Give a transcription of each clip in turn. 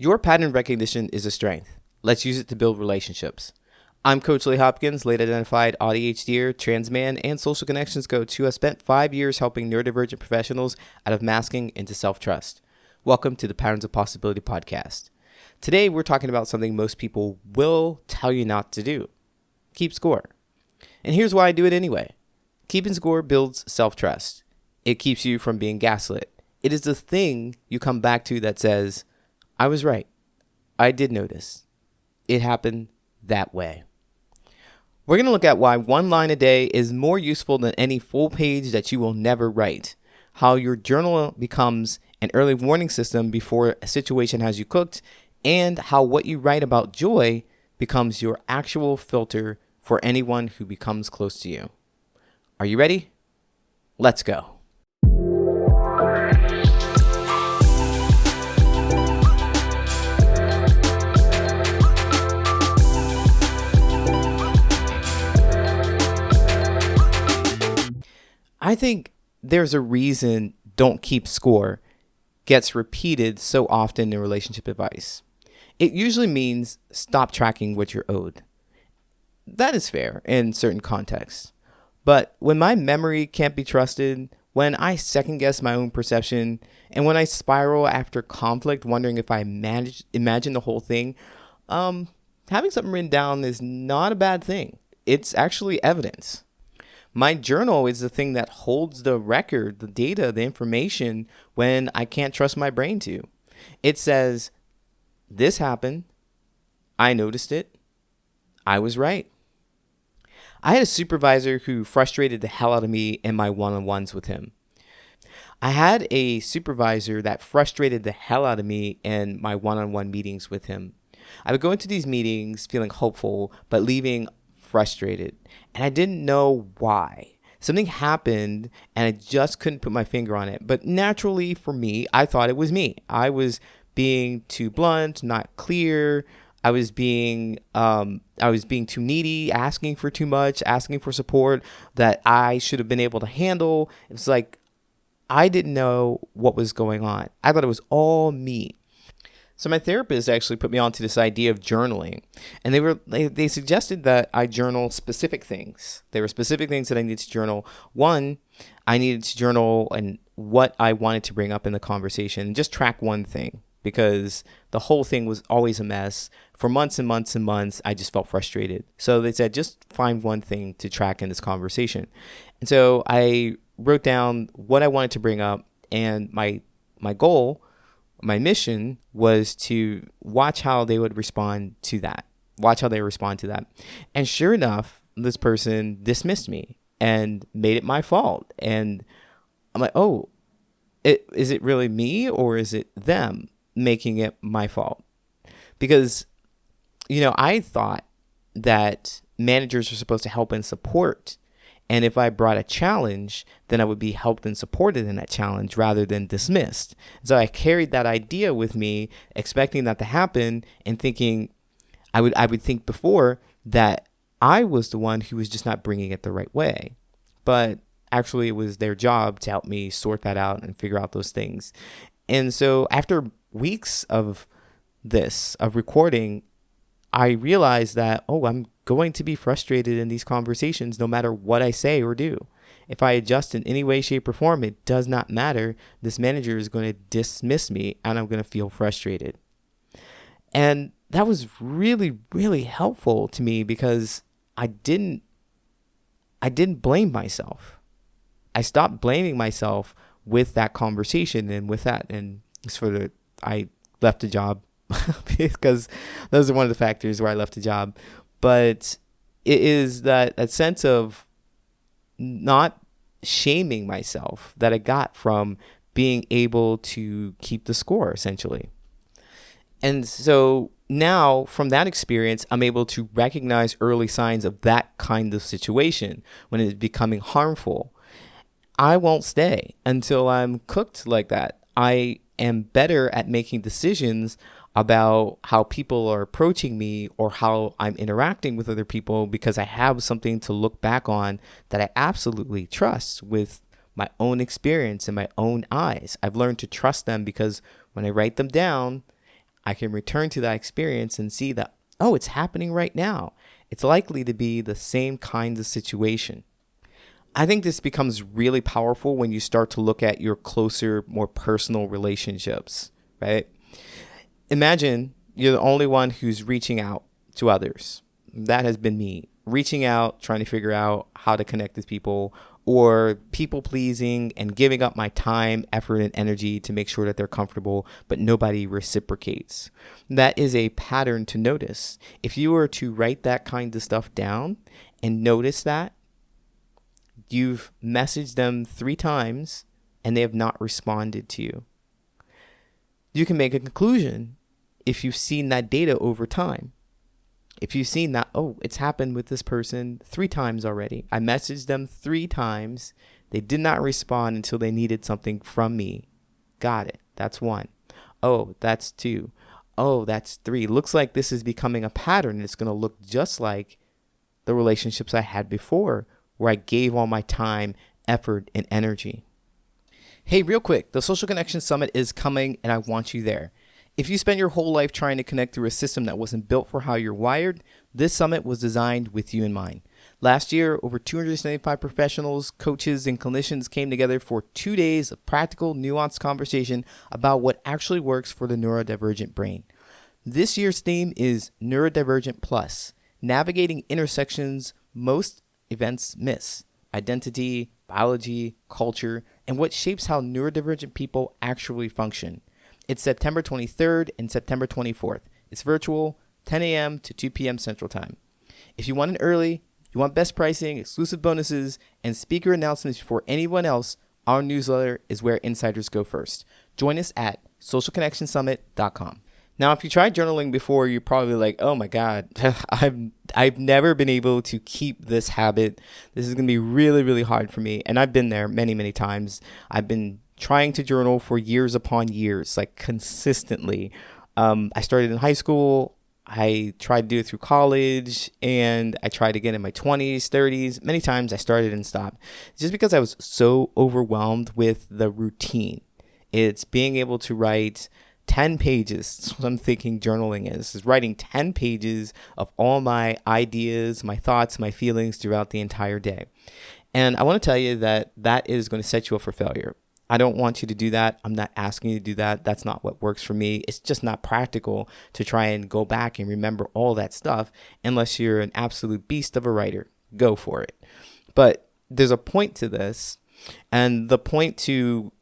Your pattern recognition is a strength. Let's use it to build relationships. I'm Coach Lee Hopkins, late identified ADHDer, trans man, and social connections coach who has spent 5 years helping neurodivergent professionals out of masking into self-trust. Welcome to the Patterns of Possibility podcast. Today, we're talking about something most people will tell you not to do. Keep score. And here's why I do it anyway. Keeping score builds self-trust. It keeps you from being gaslit. It is the thing you come back to that says, I was right. I did notice. It happened that way. We're going to look at why one line a day is more useful than any full page that you will never write. How your journal becomes an early warning system before a situation has you cooked, and how what you write about joy becomes your actual filter for anyone who becomes close to you. Are you ready? Let's go. I think there's a reason "don't keep score" gets repeated so often in relationship advice. It usually means stop tracking what you're owed. That is fair in certain contexts. But when my memory can't be trusted, when I second guess my own perception, and when I spiral after conflict wondering if I imagine the whole thing, having something written down is not a bad thing. It's actually evidence. My journal is the thing that holds the record, the data, the information when I can't trust my brain to. It says, this happened. I noticed it. I was right. I had a supervisor who frustrated the hell out of me in my one-on-ones with him. I had a supervisor that frustrated the hell out of me in my one-on-one meetings with him. I would go into these meetings feeling hopeful, but leaving frustrated. And I didn't know why. Something happened and I just couldn't put my finger on it. But naturally for me, I thought it was me. I was being too blunt, not clear. I was being too needy, asking for too much, asking for support that I should have been able to handle. It's like I didn't know what was going on. I thought it was all me. So my therapist actually put me onto this idea of journaling, and they suggested that I journal specific things. There were specific things that I needed to journal. One, I needed to journal and what I wanted to bring up in the conversation, and just track one thing because the whole thing was always a mess. For months and months and months, I just felt frustrated. So they said, just find one thing to track in this conversation. And so I wrote down what I wanted to bring up, and my goal, my mission was to watch how they would respond to that. And sure enough, this person dismissed me and made it my fault. And I'm like, oh, is it really me or is it them making it my fault? Because, I thought that managers are supposed to help and support. And if I brought a challenge, then I would be helped and supported in that challenge rather than dismissed. So I carried that idea with me, expecting that to happen and thinking I would think before that I was the one who was just not bringing it the right way. But actually it was their job to help me sort that out and figure out those things. And so after weeks of recording, I realized that, I'm going to be frustrated in these conversations no matter what I say or do. If I adjust in any way, shape, or form, it does not matter. This manager is going to dismiss me and I'm going to feel frustrated. And that was really, really helpful to me because I didn't blame myself. I stopped blaming myself with that conversation and with that. And I left the job because those are one of the factors where I left the job. But it is that sense of not shaming myself that I got from being able to keep the score, essentially. And so now from that experience, I'm able to recognize early signs of that kind of situation when it's becoming harmful. I won't stay until I'm cooked like that. I am better at making decisions about how people are approaching me or how I'm interacting with other people because I have something to look back on that I absolutely trust with my own experience and my own eyes. I've learned to trust them because when I write them down, I can return to that experience and see that, oh, it's happening right now. It's likely to be the same kinds of situation. I think this becomes really powerful when you start to look at your closer, more personal relationships, right? Imagine you're the only one who's reaching out to others. That has been me, reaching out, trying to figure out how to connect with people, or people pleasing and giving up my time, effort, and energy to make sure that they're comfortable, but nobody reciprocates. That is a pattern to notice. If you were to write that kind of stuff down and notice that, you've messaged them 3 times and they have not responded to you. You can make a conclusion if you've seen that data over time. If you've seen that, oh, it's happened with this person 3 times already. I messaged them 3 times. They did not respond until they needed something from me. Got it. That's 1. Oh, that's 2. Oh, that's 3. Looks like this is becoming a pattern. It's going to look just like the relationships I had before, where I gave all my time, effort, and energy. Hey, real quick, the Social Connection Summit is coming and I want you there. If you spent your whole life trying to connect through a system that wasn't built for how you're wired, this summit was designed with you in mind. Last year, over 275 professionals, coaches, and clinicians came together for 2 days of practical, nuanced conversation about what actually works for the neurodivergent brain. This year's theme is Neurodivergent Plus, navigating intersections most events miss: identity, biology, culture, and what shapes how neurodivergent people actually function. It's September 23rd and September 24th. It's virtual, 10 a.m. to 2 p.m. Central Time. If you want it early, you want best pricing, exclusive bonuses, and speaker announcements before anyone else, our newsletter is where insiders go first. Join us at socialconnectionsummit.com. Now, if you tried journaling before, you're probably like, oh my God, I've never been able to keep this habit. This is going to be really, really hard for me. And I've been there many, many times. I've been trying to journal for years upon years, like consistently. I started in high school. I tried to do it through college, and I tried again in my 20s, 30s. Many times I started and stopped just because I was so overwhelmed with the routine. It's being able to write 10 pages. That's what I'm thinking journaling is writing 10 pages of all my ideas, my thoughts, my feelings throughout the entire day. And I want to tell you that that is going to set you up for failure. I don't want you to do that. I'm not asking you to do that. That's not what works for me. It's just not practical to try and go back and remember all that stuff unless you're an absolute beast of a writer. Go for it. But there's a point to this, and the point to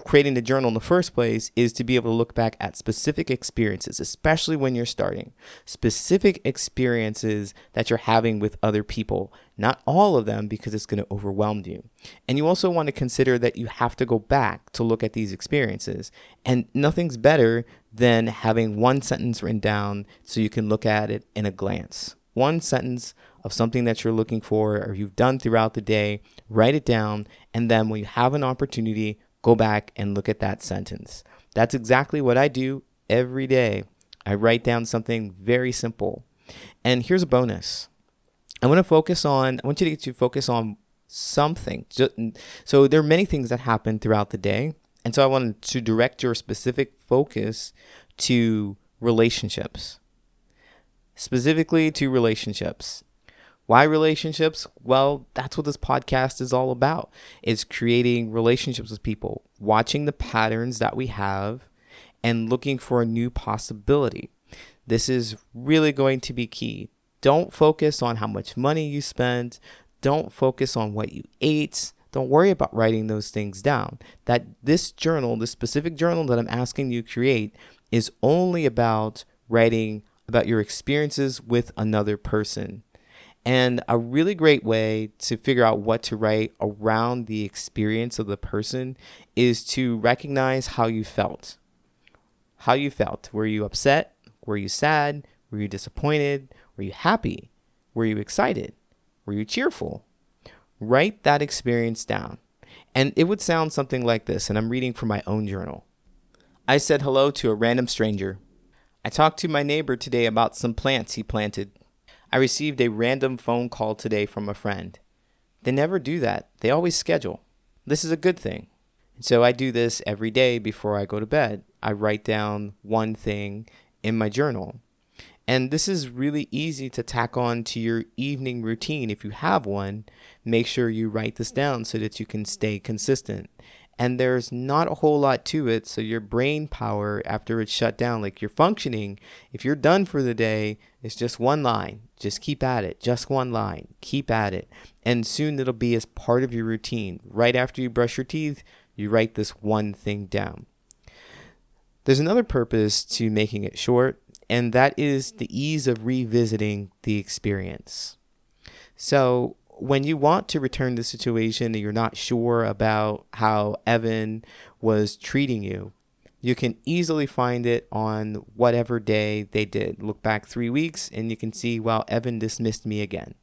creating the journal in the first place is to be able to look back at specific experiences, especially when you're starting, specific experiences that you're having with other people, not all of them, because it's going to overwhelm you. And you also want to consider that you have to go back to look at these experiences, and nothing's better than having one sentence written down so you can look at it in a glance. One sentence of something that you're looking for or you've done throughout the day, write it down, and then when you have an opportunity, go back and look at that sentence. That's exactly what I do every day. I write down something very simple. And here's a bonus. I want you to focus on something. So there are many things that happen throughout the day. And so I wanted to direct your specific focus to relationships. Specifically to relationships. Why relationships? Well, that's what this podcast is all about. It's creating relationships with people, watching the patterns that we have, and looking for a new possibility. This is really going to be key. Don't focus on how much money you spent. Don't focus on what you ate. Don't worry about writing those things down. That this journal, this specific journal that I'm asking you to create, is only about writing about your experiences with another person. And a really great way to figure out what to write around the experience of the person is to recognize how you felt. How you felt. Were you upset? Were you sad? Were you disappointed? Were you happy? Were you excited? Were you cheerful? Write that experience down. And it would sound something like this, and I'm reading from my own journal. I said hello to a random stranger. I talked to my neighbor today about some plants he planted. I received a random phone call today from a friend. They never do that. They always schedule. This is a good thing. And so I do this every day before I go to bed. I write down one thing in my journal. And this is really easy to tack on to your evening routine. If you have one, make sure you write this down so that you can stay consistent. And there's not a whole lot to it. So your brain power after it's shut down, like you're functioning, if you're done for the day, it's just one line. Just keep at it. Just one line. Keep at it. And soon it'll be as part of your routine. Right after you brush your teeth, you write this one thing down. There's another purpose to making it short, and that is the ease of revisiting the experience. So when you want to return the situation and you're not sure about how Evan was treating you, you can easily find it on whatever day they did. Look back 3 weeks and you can see, well, Evan dismissed me again.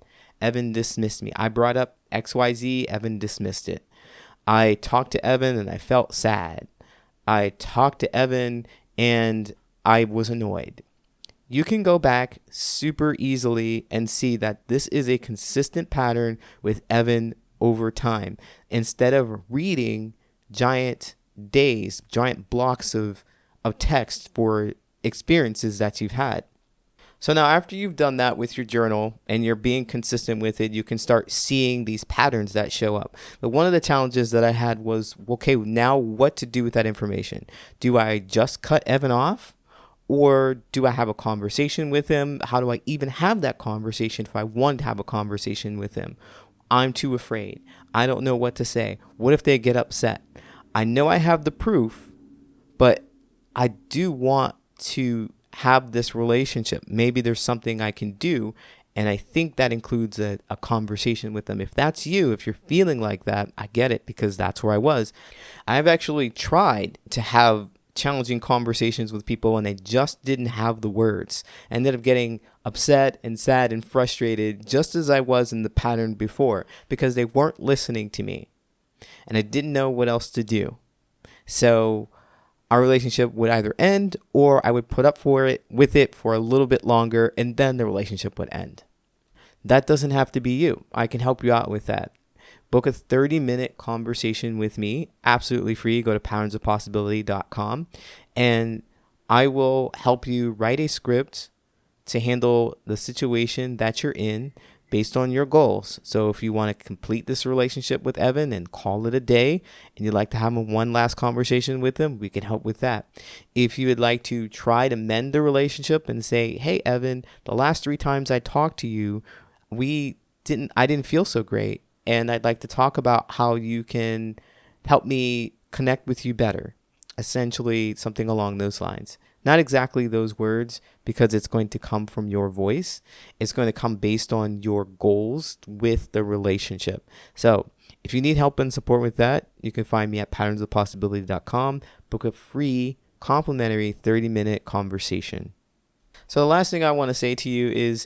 Evan dismissed me. I brought up XYZ, Evan dismissed it. I talked to Evan and I felt sad. I talked to Evan and I was annoyed. You can go back super easily and see that this is a consistent pattern with Evan over time. Instead of reading giant days, giant blocks of text for experiences that you've had. So now after you've done that with your journal and you're being consistent with it, you can start seeing these patterns that show up. But one of the challenges that I had was, okay, now what to do with that information? Do I just cut Evan off? Or do I have a conversation with him? How do I even have that conversation if I want to have a conversation with him? I'm too afraid. I don't know what to say. What if they get upset? I know I have the proof, but I do want to have this relationship. Maybe there's something I can do. And I think that includes a conversation with them. If that's you, if you're feeling like that, I get it because that's where I was. I've actually tried to have challenging conversations with people and they just didn't have the words. I ended up getting upset and sad and frustrated just as I was in the pattern before because they weren't listening to me and I didn't know what else to do. So our relationship would either end or I would put up with it for a little bit longer and then the relationship would end. That doesn't have to be you. I can help you out with that. Book a 30-minute conversation with me, absolutely free. Go to patternsofpossibility.com and I will help you write a script to handle the situation that you're in based on your goals. So if you want to complete this relationship with Evan and call it a day and you'd like to have one last conversation with him, we can help with that. If you would like to try to mend the relationship and say, hey, Evan, the last 3 times I talked to you, I didn't feel so great. And I'd like to talk about how you can help me connect with you better. Essentially, something along those lines. Not exactly those words because it's going to come from your voice. It's going to come based on your goals with the relationship. So if you need help and support with that, you can find me at patternsofpossibility.com. Book a free complimentary 30-minute conversation. So the last thing I want to say to you is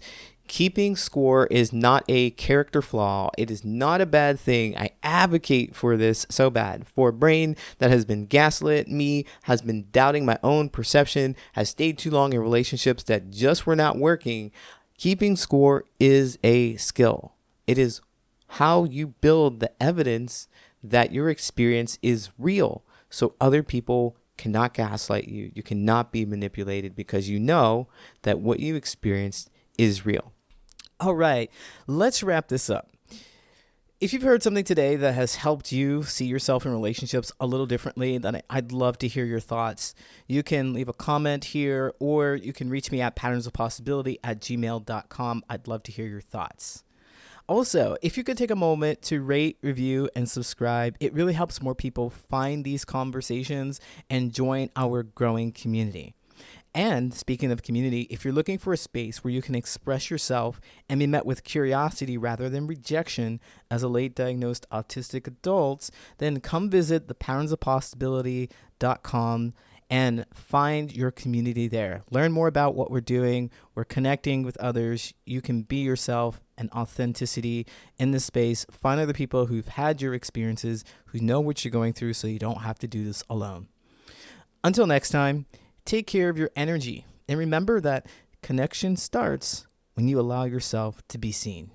keeping score is not a character flaw. It is not a bad thing. I advocate for this so bad. For a brain that has been gaslit me, has been doubting my own perception, has stayed too long in relationships that just were not working, keeping score is a skill. It is how you build the evidence that your experience is real. So other people cannot gaslight you. You cannot be manipulated because you know that what you experienced is real. All right, let's wrap this up. If you've heard something today that has helped you see yourself in relationships a little differently, then I'd love to hear your thoughts. You can leave a comment here or you can reach me at patternsofpossibility@gmail.com. I'd love to hear your thoughts. Also, if you could take a moment to rate, review, and subscribe, it really helps more people find these conversations and join our growing community. And speaking of community, if you're looking for a space where you can express yourself and be met with curiosity rather than rejection as a late diagnosed autistic adult, then come visit the patternsofpossibility.com and find your community there. Learn more about what we're doing. We're connecting with others. You can be yourself and authenticity in this space. Find other people who've had your experiences, who know what you're going through so you don't have to do this alone. Until next time, take care of your energy and remember that connection starts when you allow yourself to be seen.